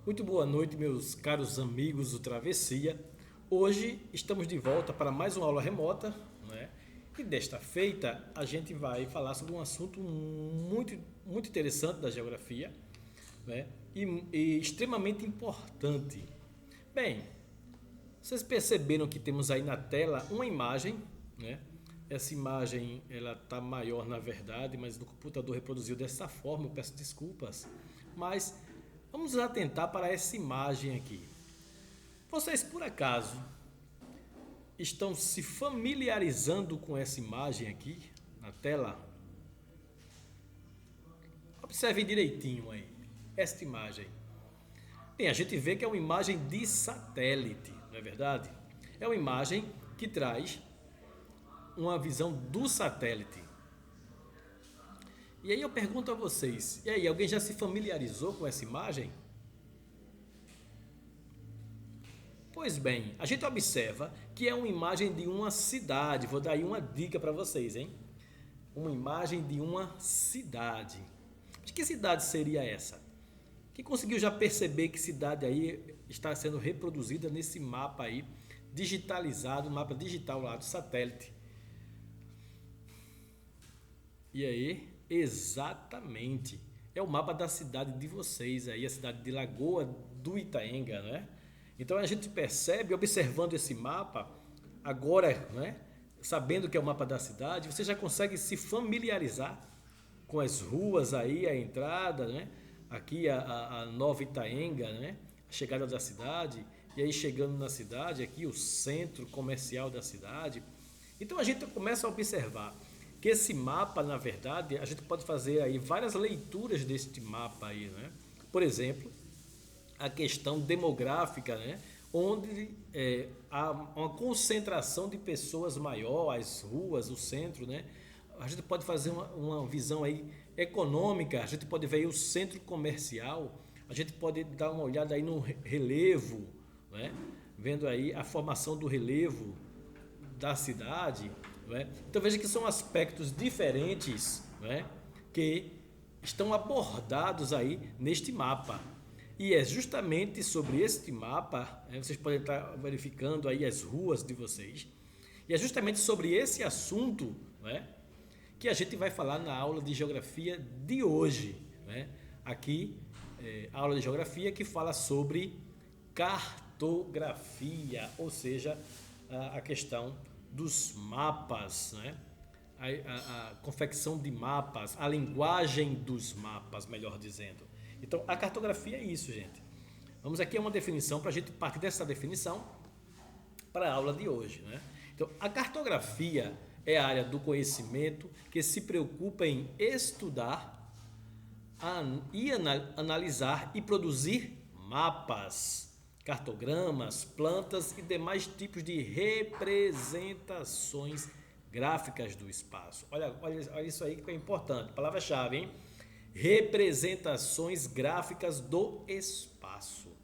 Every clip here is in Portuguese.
Muito boa noite, meus caros amigos do Travessia. Hoje estamos de volta para mais uma aula remota, né? E desta feita a gente vai falar sobre um assunto muito interessante da geografia, né? E extremamente importante. Bem, vocês perceberam que temos aí na tela uma imagem, né? Essa imagem ela está maior na verdade, mas no computador reproduziu dessa forma, eu peço desculpas. Mas vamos atentar para essa imagem aqui. Vocês por acaso estão se familiarizando com essa imagem aqui na tela? Observe direitinho aí, esta imagem. Bem, a gente vê que é uma imagem de satélite, não é verdade? É uma imagem que traz uma visão do satélite. E aí eu pergunto a vocês, e aí, alguém já se familiarizou com essa imagem? Pois bem, a gente observa que é uma imagem de uma cidade. Vou dar aí uma dica para vocês, hein? Uma imagem de uma cidade. De que cidade seria essa? Quem conseguiu já perceber que cidade aí está sendo reproduzida nesse mapa aí, digitalizado, mapa digital lá do satélite? E aí? Exatamente. É o mapa da cidade de vocês aí, a cidade de Lagoa do Itaenga, né? Então a gente percebe, observando esse mapa, agora, né? Sabendo que é o mapa da cidade, você já consegue se familiarizar com as ruas aí, a entrada, né? Aqui a Nova Itaenga, né? A chegada da cidade, e aí chegando na cidade, aqui o centro comercial da cidade. Então a gente começa a observar que esse mapa, na verdade, a gente pode fazer aí várias leituras deste mapa aí, né? Por exemplo, a questão demográfica, né? Onde há uma concentração de pessoas maior, as ruas, o centro, né? A gente pode fazer uma visão aí econômica, a gente pode ver aí o centro comercial, a gente pode dar uma olhada aí no relevo, né? Vendo aí a formação do relevo da cidade, não é? Então veja que são aspectos diferentes, não é? Que estão abordados aí neste mapa. E é justamente sobre este mapa, né, vocês podem estar verificando aí as ruas de vocês, e é justamente sobre esse assunto, não é, que a gente vai falar na aula de geografia de hoje, né? Aqui, a aula de geografia que fala sobre cartografia, ou seja, a questão dos mapas, né? A confecção de mapas, a linguagem dos mapas, melhor dizendo. Então, a cartografia é isso, gente. Vamos aqui a uma definição para a gente partir dessa definição para a aula de hoje, né? Então, a cartografia é a área do conhecimento que se preocupa em estudar e analisar e produzir mapas, cartogramas, plantas e demais tipos de representações gráficas do espaço. Olha isso aí que é importante, palavra-chave, hein? Representações gráficas do espaço.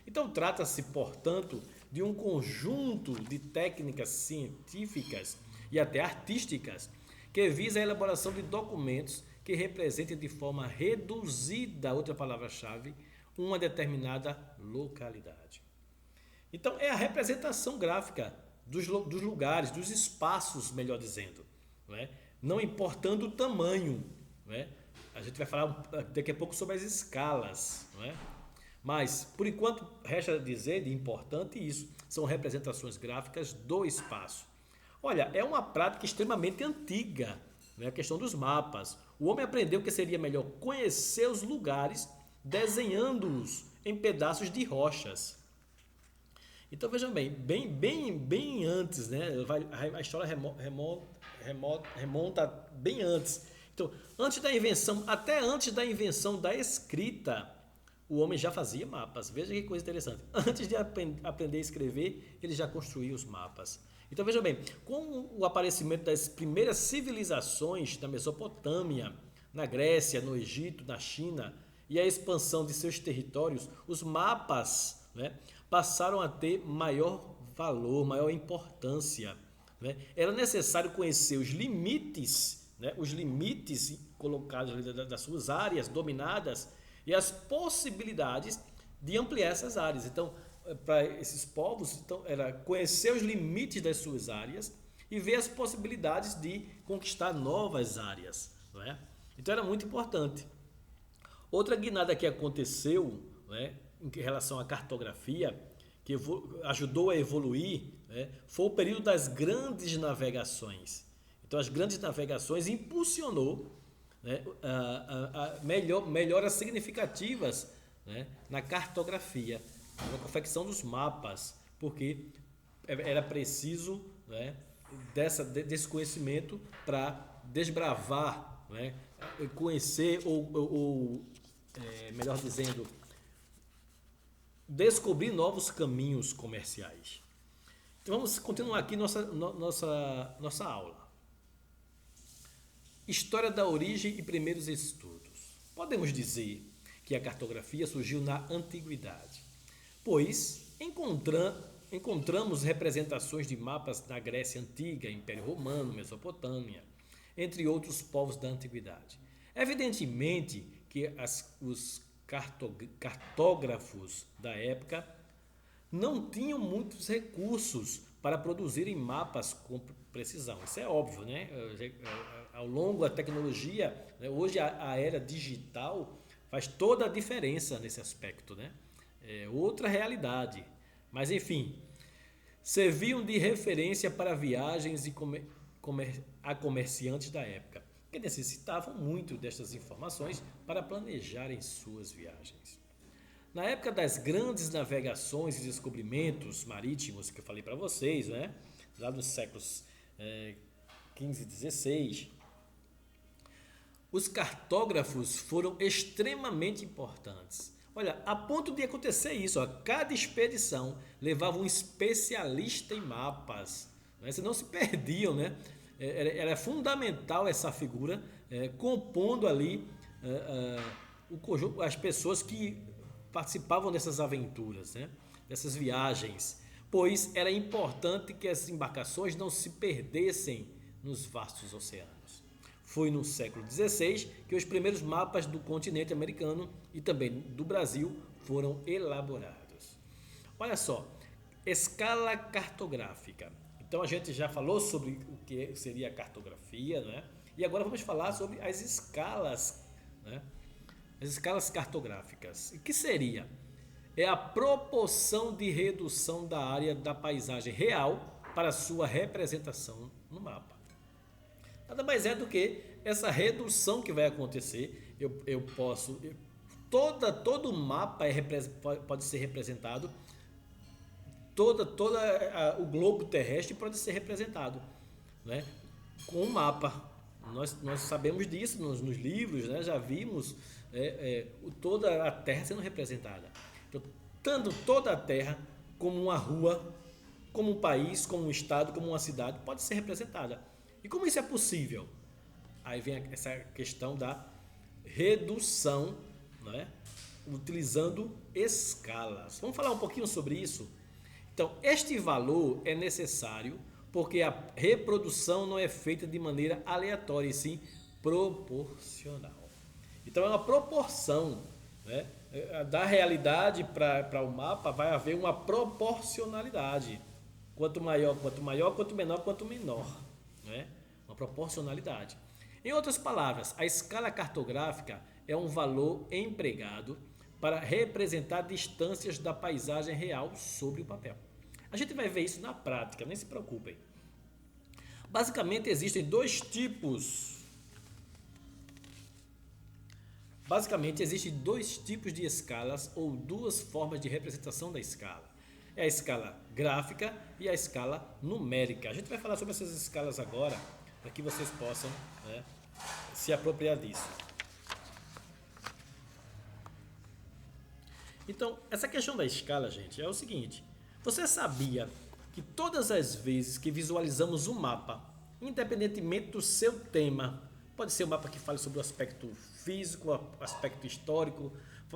Então, trata-se, portanto, de um conjunto de técnicas científicas e até artísticas que visa a elaboração de documentos que representem de forma reduzida, outra palavra-chave, uma determinada localidade. Então, é a representação gráfica dos lugares, dos espaços, melhor dizendo, não é? Não importando o tamanho, não é? A gente vai falar daqui a pouco sobre as escalas, não é? Mas, por enquanto, resta dizer de importante isso, são representações gráficas do espaço. Olha, é uma prática extremamente antiga, né? A questão dos mapas. O homem aprendeu que seria melhor conhecer os lugares desenhando-os em pedaços de rochas. Então vejam bem antes, né? A história remonta bem antes. Então, até antes da invenção da escrita, o homem já fazia mapas. Veja que coisa interessante. Antes de aprender a escrever, ele já construía os mapas. Então veja bem, com o aparecimento das primeiras civilizações da Mesopotâmia, na Grécia, no Egito, na China, e a expansão de seus territórios, os mapas, né, passaram a ter maior valor, maior importância, né? Era necessário conhecer os limites, né, os limites colocados das suas áreas dominadas e as possibilidades de ampliar essas áreas. Então, para esses povos, então, era conhecer os limites das suas áreas e ver as possibilidades de conquistar novas áreas, não é? Então era muito importante. Outra guinada que aconteceu, né, em relação à cartografia, que ajudou a evoluir, né, foi o período das grandes navegações. Então as grandes navegações impulsionou, né, melhoras significativas, né, na cartografia, na confecção dos mapas, porque era preciso, né, desse conhecimento para desbravar, né, conhecer melhor dizendo, descobrir novos caminhos comerciais. Então vamos continuar aqui nossa aula. História da origem e primeiros estudos. Podemos dizer que a cartografia surgiu na antiguidade, pois encontramos representações de mapas na Grécia Antiga, Império Romano, Mesopotâmia, entre outros povos da antiguidade. Evidentemente que os cartógrafos da época não tinham muitos recursos para produzirem mapas com precisão. Isso é óbvio, né? Ao longo da tecnologia, né? Hoje a era digital faz toda a diferença nesse aspecto, né? É outra realidade. Mas, enfim, serviam de referência para viagens e a comerciantes da época, que necessitavam muito destas informações para planejarem suas viagens. Na época das grandes navegações e descobrimentos marítimos, que eu falei para vocês, né? Lá nos séculos XV e XVI, os cartógrafos foram extremamente importantes. Olha, a ponto de acontecer isso, ó, cada expedição levava um especialista em mapas, né? Senão se perdiam, né? Era fundamental essa figura, compondo ali o conjunto, as pessoas que participavam dessas aventuras, né? Dessas viagens, pois era importante que as embarcações não se perdessem nos vastos oceanos. Foi no século XVI que os primeiros mapas do continente americano e também do Brasil foram elaborados. Olha só, escala cartográfica. Então a gente já falou sobre o que seria a cartografia, né? E agora vamos falar sobre as escalas, né? As escalas cartográficas. E que seria? É a proporção de redução da área da paisagem real para sua representação no mapa. Nada mais é do que essa redução que vai acontecer. Todo mapa pode ser representado, o globo terrestre pode ser representado, né, com um mapa. Nós sabemos disso nos livros, né, já vimos toda a Terra sendo representada. Então, tanto toda a Terra como uma rua, como um país, como um estado, como uma cidade, pode ser representada. E como isso é possível? Aí vem essa questão da redução, né, utilizando escalas. Vamos falar um pouquinho sobre isso? Então, este valor é necessário porque a reprodução não é feita de maneira aleatória, e sim proporcional. Então, é uma proporção, né? Da realidade para o mapa vai haver uma proporcionalidade. Quanto maior, quanto menor, né? Uma proporcionalidade. Em outras palavras, a escala cartográfica é um valor empregado para representar distâncias da paisagem real sobre o papel. A gente vai ver isso na prática, nem se preocupem. Basicamente existem dois tipos de escalas ou duas formas de representação da escala. É a escala gráfica e a escala numérica. A gente vai falar sobre essas escalas agora, para que vocês possam, né, se apropriar disso. Então, essa questão da escala, gente, é o seguinte. Você sabia que todas as vezes que visualizamos um mapa, independentemente do seu tema, pode ser um mapa que fale sobre o aspecto físico, o aspecto histórico,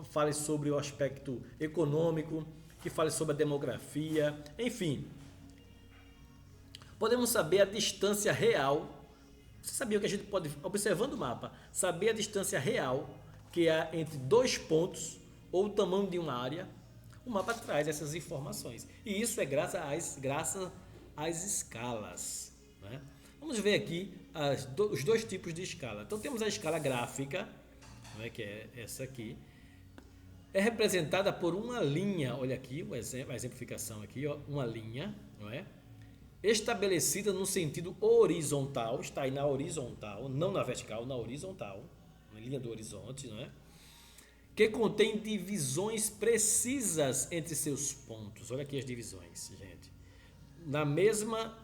fale sobre o aspecto econômico, que fale sobre a demografia, enfim. Podemos saber a distância real. Você sabia que a gente pode, observando o mapa, saber a distância real que há entre dois pontos ou o tamanho de uma área, o mapa traz essas informações. E isso é graças às escalas, né? Vamos ver aqui os dois tipos de escala. Então temos a escala gráfica, né, que é essa aqui. É representada por uma linha, olha aqui, a exemplificação aqui, ó, uma linha, não é? Estabelecida no sentido horizontal, está aí na horizontal, não na vertical, na horizontal, na linha do horizonte, não é? Que contém divisões precisas entre seus pontos. Olha aqui as divisões, gente. Na mesma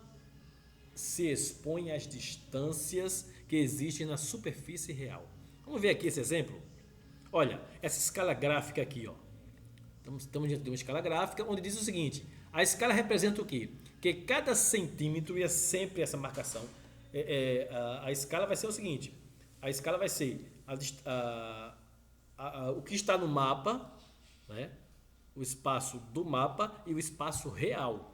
se expõe as distâncias que existem na superfície real. Vamos ver aqui esse exemplo? Olha, essa escala gráfica aqui, ó. Estamos diante de uma escala gráfica onde diz o seguinte: a escala representa o quê? Que cada centímetro, e é sempre essa marcação, a escala vai ser o seguinte: a escala vai ser o que está no mapa, né? O espaço do mapa e o espaço real.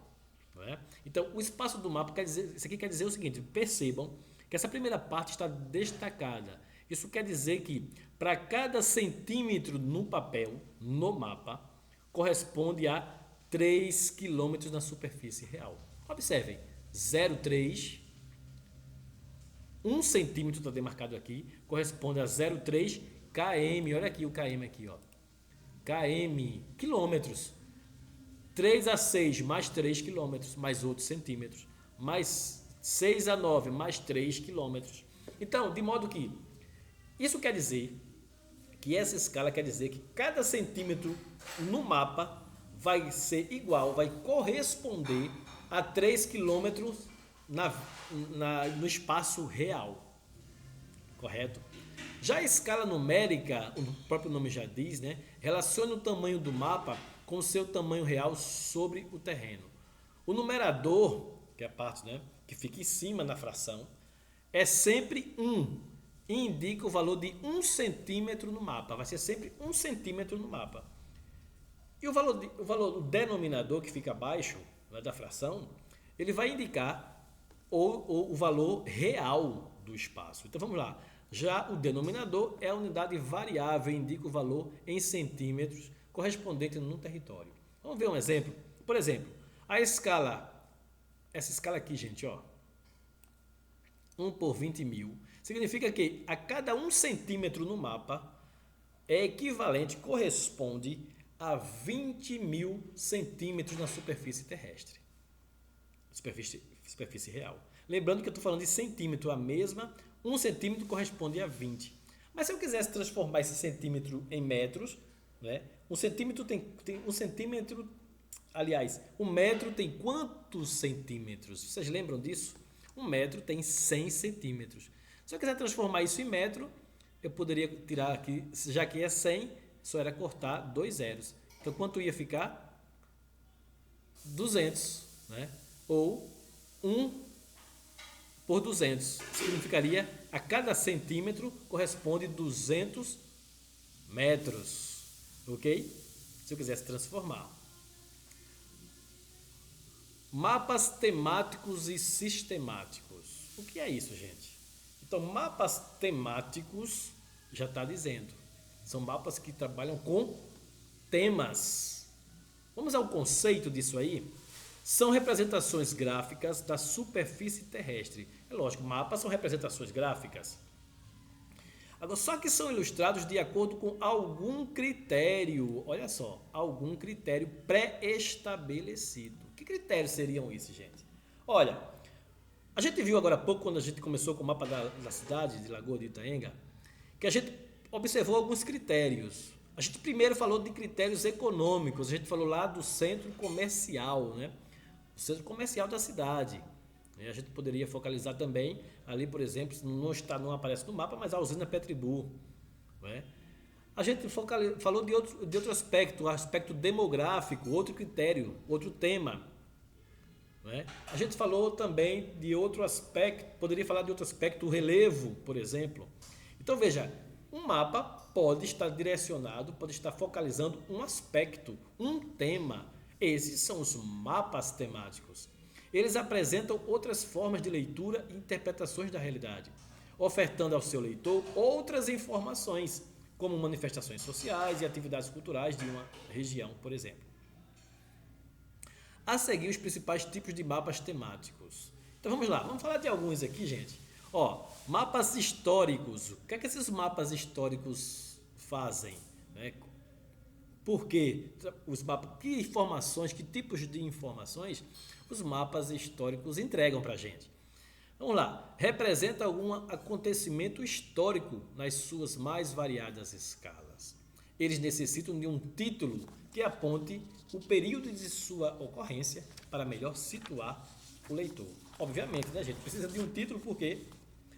Não é? Então, o espaço do mapa quer dizer, isso aqui quer dizer o seguinte: percebam que essa primeira parte está destacada. Isso quer dizer que para cada centímetro no papel, no mapa, corresponde a 3 quilômetros na superfície real. Observem, 0,3, 1 centímetro está demarcado aqui, corresponde a 0,3 km. Olha aqui o km aqui, ó. Km, quilômetros. 3 a 6 mais 3 quilômetros, mais outros centímetros. Mais 6 a 9 mais 3 quilômetros. Então, de modo que isso quer dizer que essa escala quer dizer que cada centímetro no mapa vai ser igual, vai corresponder a 3 quilômetros no espaço real. Correto? Já a escala numérica, o próprio nome já diz, né, relaciona o tamanho do mapa com o seu tamanho real sobre o terreno. O numerador, que é a parte, né, que fica em cima na fração, é sempre 1 e indica o valor de 1 centímetro no mapa. Vai ser sempre 1 centímetro no mapa. E o denominador, que fica abaixo, né, da fração, ele vai indicar o valor real do espaço. Então vamos lá. Já o denominador é a unidade variável, indica o valor em centímetros correspondente no território. Vamos ver um exemplo. Por exemplo, essa escala aqui, gente, ó, 1 por 20 mil, significa que a cada 1 centímetro no mapa é equivalente, corresponde a 20 mil centímetros na superfície terrestre. Superfície real. Lembrando que eu estou falando de centímetro, a mesma, 1 centímetro corresponde a 20. Mas se eu quisesse transformar esse centímetro em metros, né? Um centímetro tem 1 centímetro, aliás, 1 metro tem quantos centímetros? Vocês lembram disso? 1 metro tem 100 centímetros. Se eu quiser transformar isso em metro, eu poderia tirar aqui, já que é 100, só era cortar 2 zeros. Então, quanto ia ficar? 200, né? Ou 1 por 200. Significaria, a cada centímetro corresponde 200 metros. Ok? Se eu quisesse transformar. Mapas temáticos e sistemáticos. O que é isso, gente? Então, mapas temáticos, já está dizendo, são mapas que trabalham com temas. Vamos ao conceito disso aí? São representações gráficas da superfície terrestre. É lógico, mapas são representações gráficas. Agora, só que são ilustrados de acordo com algum critério, olha só, algum critério pré-estabelecido. Que critérios seriam esses, gente? Olha, a gente viu agora há pouco, quando a gente começou com o mapa da cidade de Lagoa de Itaenga, que a gente observou alguns critérios. A gente primeiro falou de critérios econômicos, a gente falou lá do centro comercial, né? O centro comercial da cidade. A gente poderia focalizar também ali, por exemplo, não aparece no mapa, mas a usina Petribu. Né? A gente falou de outro aspecto, o aspecto demográfico, outro critério, outro tema. Né? A gente falou também de outro aspecto, poderia falar de outro aspecto, o relevo, por exemplo. Então veja, um mapa pode estar direcionado, pode estar focalizando um aspecto, um tema. Esses são os mapas temáticos. Eles apresentam outras formas de leitura e interpretações da realidade, ofertando ao seu leitor outras informações, como manifestações sociais e atividades culturais de uma região, por exemplo. A seguir, os principais tipos de mapas temáticos. Então vamos lá, vamos falar de alguns aqui, gente. Ó, mapas históricos. O que é que esses mapas históricos fazem? Né? Por quê? Os mapas, que informações, que tipos de informações os mapas históricos entregam para a gente? Vamos lá. Representa algum acontecimento histórico nas suas mais variadas escalas. Eles necessitam de um título que aponte o período de sua ocorrência para melhor situar o leitor. Obviamente, né, gente? Precisa de um título porque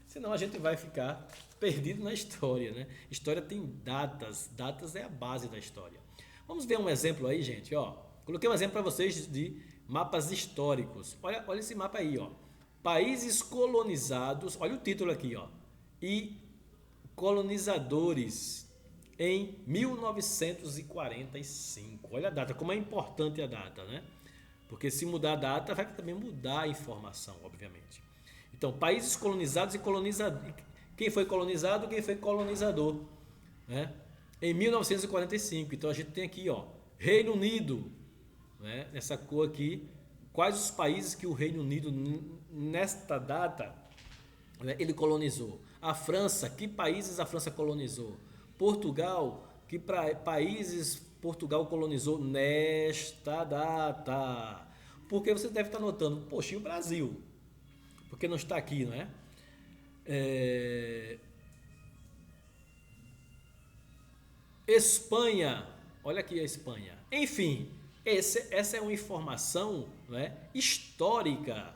senão a gente vai ficar perdido na história, né? História tem datas, datas é a base da história. Vamos ver um exemplo aí, gente, ó. Coloquei um exemplo para vocês de mapas históricos. Olha esse mapa aí, ó. Países colonizados, olha o título aqui, ó. E colonizadores em 1945. Olha a data, como é importante a data, né? Porque se mudar a data, vai também mudar a informação, obviamente. Então, países colonizados e colonizadores. Quem foi colonizado, quem foi colonizador, né? Em 1945. Então, a gente tem aqui, ó, Reino Unido, né? Nessa cor aqui, quais os países que o Reino Unido, nesta data, né, ele colonizou. A França, que países a França colonizou? Portugal, que países Portugal colonizou nesta data? Porque você deve estar notando, poxa, e o Brasil? Porque não está aqui, não é? Espanha, olha aqui a Espanha. Enfim, essa é uma informação, né, histórica.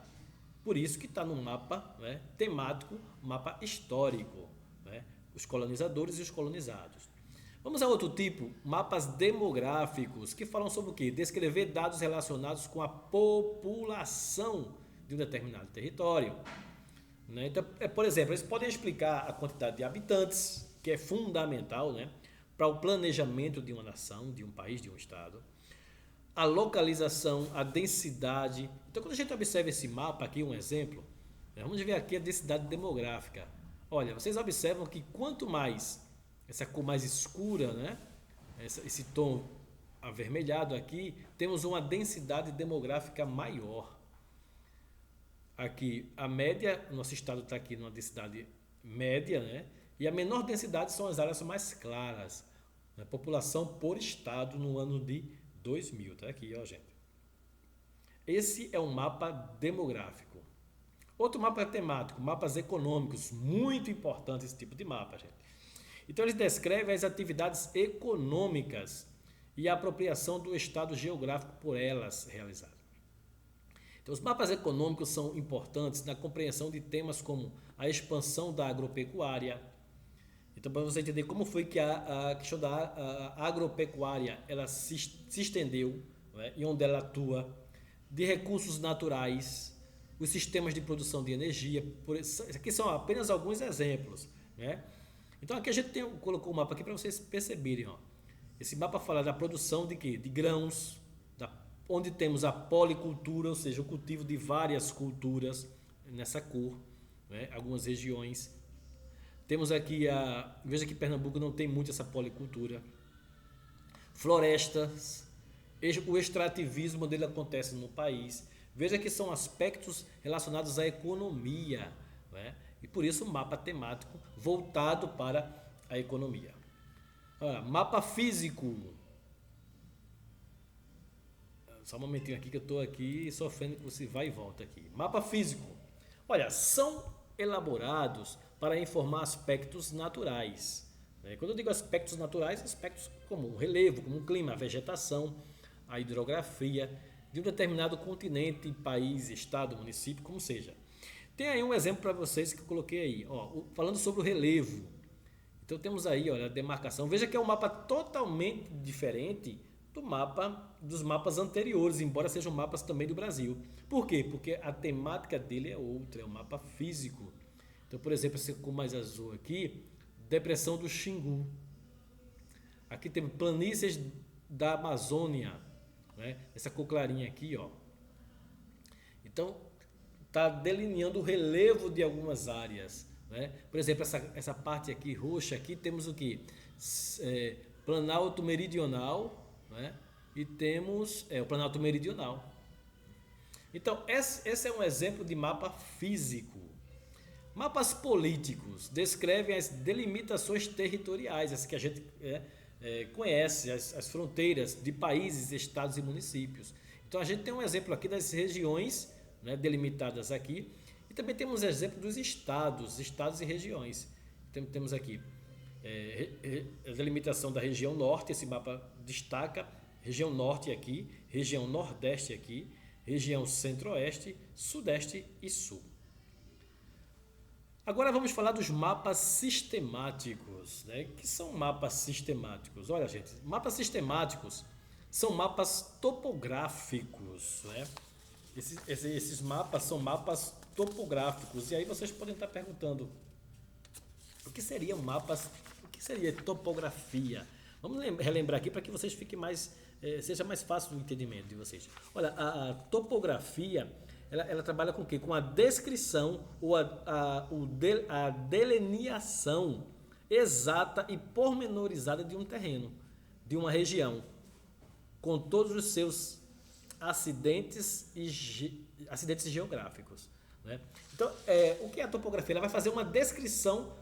Por isso que está no mapa, né, temático, mapa histórico, né, os colonizadores e os colonizados. Vamos a outro tipo, mapas demográficos, que falam sobre o quê? Descrever dados relacionados com a população de um determinado território. Né? Então, por exemplo, eles podem explicar a quantidade de habitantes, que é fundamental, né, para o planejamento de uma nação, de um país, de um estado. A localização, a densidade. Então, quando a gente observa esse mapa aqui, um exemplo, né, vamos ver aqui a densidade demográfica. Olha, vocês observam que quanto mais, essa cor mais escura, né, esse tom avermelhado aqui, temos uma densidade demográfica maior. Aqui, a média, nosso estado está aqui numa densidade média, né? E a menor densidade são as áreas mais claras. Né? População por estado no ano de 2000, tá aqui, ó, gente. Esse é um mapa demográfico. Outro mapa temático, mapas econômicos, muito importante esse tipo de mapa, gente. Então, eles descrevem as atividades econômicas e a apropriação do estado geográfico por elas realizadas. Então, os mapas econômicos são importantes na compreensão de temas como a expansão da agropecuária. Então, para você entender como foi que a questão da agropecuária ela se estendeu, né, e onde ela atua, de recursos naturais, os sistemas de produção de energia. Aqui são apenas alguns exemplos. Né? Então, aqui a gente colocou um mapa aqui para vocês perceberem. Ó. Esse mapa fala da produção de quê? De grãos, onde temos a policultura, ou seja, o cultivo de várias culturas nessa cor, né? Algumas regiões. Temos aqui veja que Pernambuco não tem muito essa policultura. Florestas, o extrativismo dele acontece no país. Veja que são aspectos relacionados à economia, né? E por isso um mapa temático voltado para a economia. Mapa físico. Só um momentinho aqui que eu estou aqui sofrendo que você vai e volta aqui. Mapa físico. Olha, são elaborados para informar aspectos naturais. Quando eu digo aspectos naturais, aspectos como o relevo, como o clima, a vegetação, a hidrografia de um determinado continente, país, estado, município, como seja. Tem aí um exemplo para vocês que eu coloquei aí, ó, falando sobre o relevo. Então temos aí, olha, a demarcação. Veja que é um mapa totalmente diferente dos mapas anteriores, embora sejam mapas também do Brasil. Por quê? Porque a temática dele é outra, é um mapa físico. Então, por exemplo, esse com mais azul aqui, depressão do Xingu. Aqui tem planícies da Amazônia, né? Essa cor clarinha aqui, ó. Então, está delineando o relevo de algumas áreas, né? Por exemplo, essa parte aqui roxa aqui temos o que? Planalto Meridional, né? E temos o Planalto Meridional. Então, esse é um exemplo de mapa físico. Mapas políticos descrevem as delimitações territoriais, as que a gente conhece, as fronteiras de países, estados e municípios. Então, a gente tem um exemplo aqui das regiões, né, delimitadas aqui, e também temos exemplo dos estados e regiões. Então, temos aqui a delimitação da região norte, esse mapa destaca região norte aqui, região nordeste aqui, região centro-oeste, sudeste e sul. Agora vamos falar dos mapas sistemáticos, né? Que são mapas sistemáticos? Olha, gente, mapas sistemáticos são mapas topográficos, né? Esses mapas são mapas topográficos. E aí vocês podem estar perguntando, o que seriam mapas? O que seria topografia? Vamos relembrar aqui para que vocês fiquem seja mais fácil o entendimento de vocês. Olha, a topografia ela trabalha com o quê? Com a descrição ou a delineação exata e pormenorizada de um terreno, de uma região, com todos os seus acidentes geográficos, né? Então, o que é a topografia? Ela vai fazer uma descrição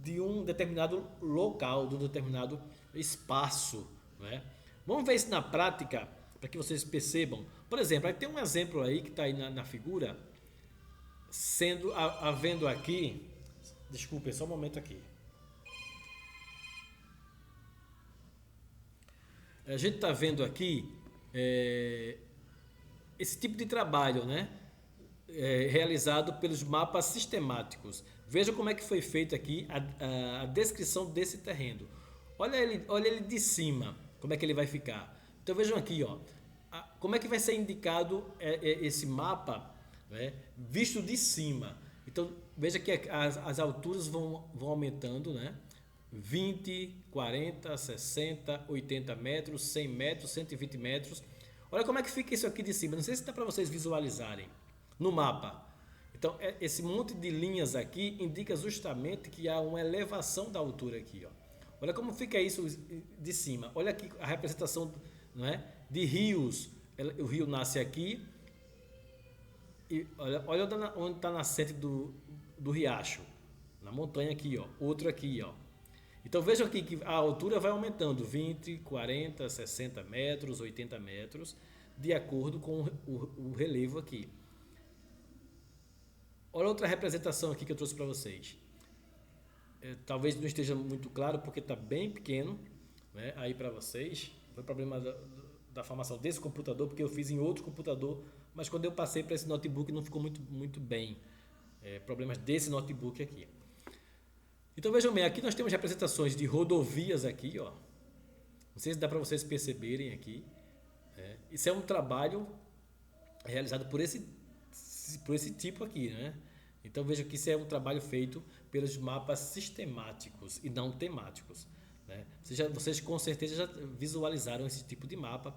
de um determinado local, de um determinado espaço, né? Vamos ver isso na prática, para que vocês percebam. Por exemplo, aí tem um exemplo aí que está aí na figura, havendo aqui, desculpem, só um momento aqui. A gente está vendo aqui esse tipo de trabalho, né? Realizado pelos mapas sistemáticos. Veja como é que foi feito aqui a descrição desse terreno. Olha ele de cima, como é que ele vai ficar. Então vejam aqui, ó, como é que vai ser indicado esse mapa, né, visto de cima. Então veja que as alturas vão aumentando, né? 20, 40, 60, 80 metros, 100 metros, 120 metros. Olha como é que fica isso aqui de cima. Não sei se dá para vocês visualizarem no mapa. Então, esse monte de linhas aqui indica justamente que há uma elevação da altura aqui, ó. Olha como fica isso de cima. Olha aqui a representação, não é, de rios. O rio nasce aqui. E olha onde está a nascente do riacho. Na montanha aqui, ó. Outro aqui, ó. Então vejam aqui que a altura vai aumentando 20, 40, 60 metros, 80 metros, de acordo com o relevo aqui. Olha outra representação aqui que eu trouxe para vocês. Talvez não esteja muito claro porque está bem pequeno, né, aí para vocês. Foi problema da formação desse computador, porque eu fiz em outro computador, mas quando eu passei para esse notebook não ficou muito bem. Problemas desse notebook aqui. Então vejam bem, aqui nós temos representações de rodovias aqui, ó. Não sei se dá para vocês perceberem aqui. Isso é um trabalho realizado por esse tipo aqui, né? Então veja que isso é um trabalho feito pelos mapas sistemáticos e não temáticos, né? Vocês com certeza já visualizaram esse tipo de mapa.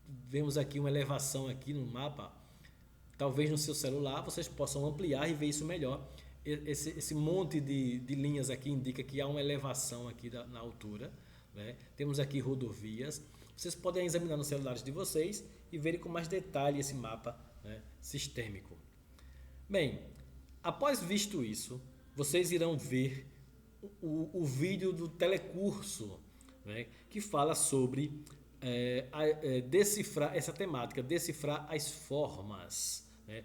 Vemos aqui uma elevação aqui no mapa. Talvez no seu celular vocês possam ampliar e ver isso melhor. Esse monte de linhas aqui indica que há uma elevação aqui na altura, né? Temos aqui rodovias. Vocês podem examinar nos celulares de vocês e verem com mais detalhe esse mapa, né, sistêmico. Bem, após visto isso, vocês irão ver o vídeo do telecurso, né, que fala sobre decifrar essa temática, decifrar as formas, né?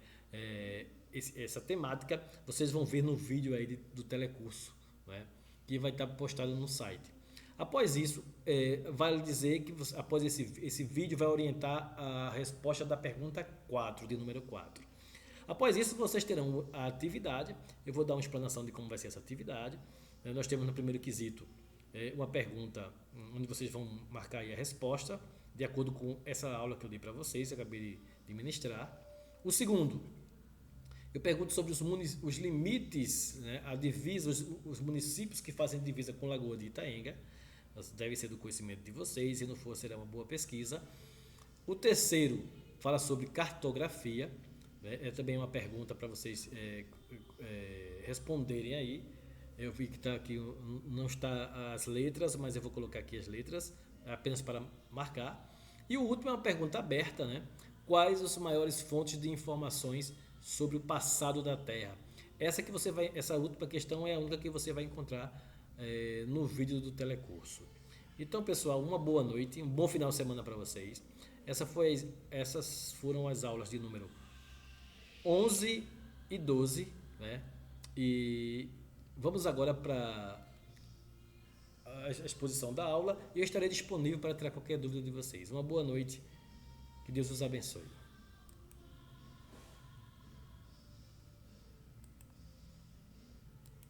Essa temática vocês vão ver no vídeo aí do telecurso, né, que vai estar postado no site. Após isso, vale dizer que após esse vídeo vai orientar a resposta da pergunta 4, de número 4. Após isso, vocês terão a atividade. Eu vou dar uma explanação de como vai ser essa atividade. Nós temos no primeiro quesito uma pergunta onde vocês vão marcar aí a resposta, de acordo com essa aula que eu dei para vocês, eu acabei de ministrar. O segundo, eu pergunto sobre os limites, né, a divisa, os municípios que fazem divisa com Lagoa de Itaenga. Deve ser do conhecimento de vocês, se não for, será uma boa pesquisa. O terceiro fala sobre cartografia, né? É também uma pergunta para vocês responderem aí. Eu vi que está aqui, não está as letras, mas eu vou colocar aqui as letras, apenas para marcar. E o último é uma pergunta aberta, né? quais as maiores fontes de informações sobre o passado da Terra. Essa última questão é a única que você vai encontrar no vídeo do telecurso. Então, pessoal, uma boa noite, um bom final de semana para vocês. Essas foram as aulas de número 11 e 12, né? E vamos agora para a exposição da aula e eu estarei disponível para tirar qualquer dúvida de vocês. Uma boa noite, que Deus os abençoe.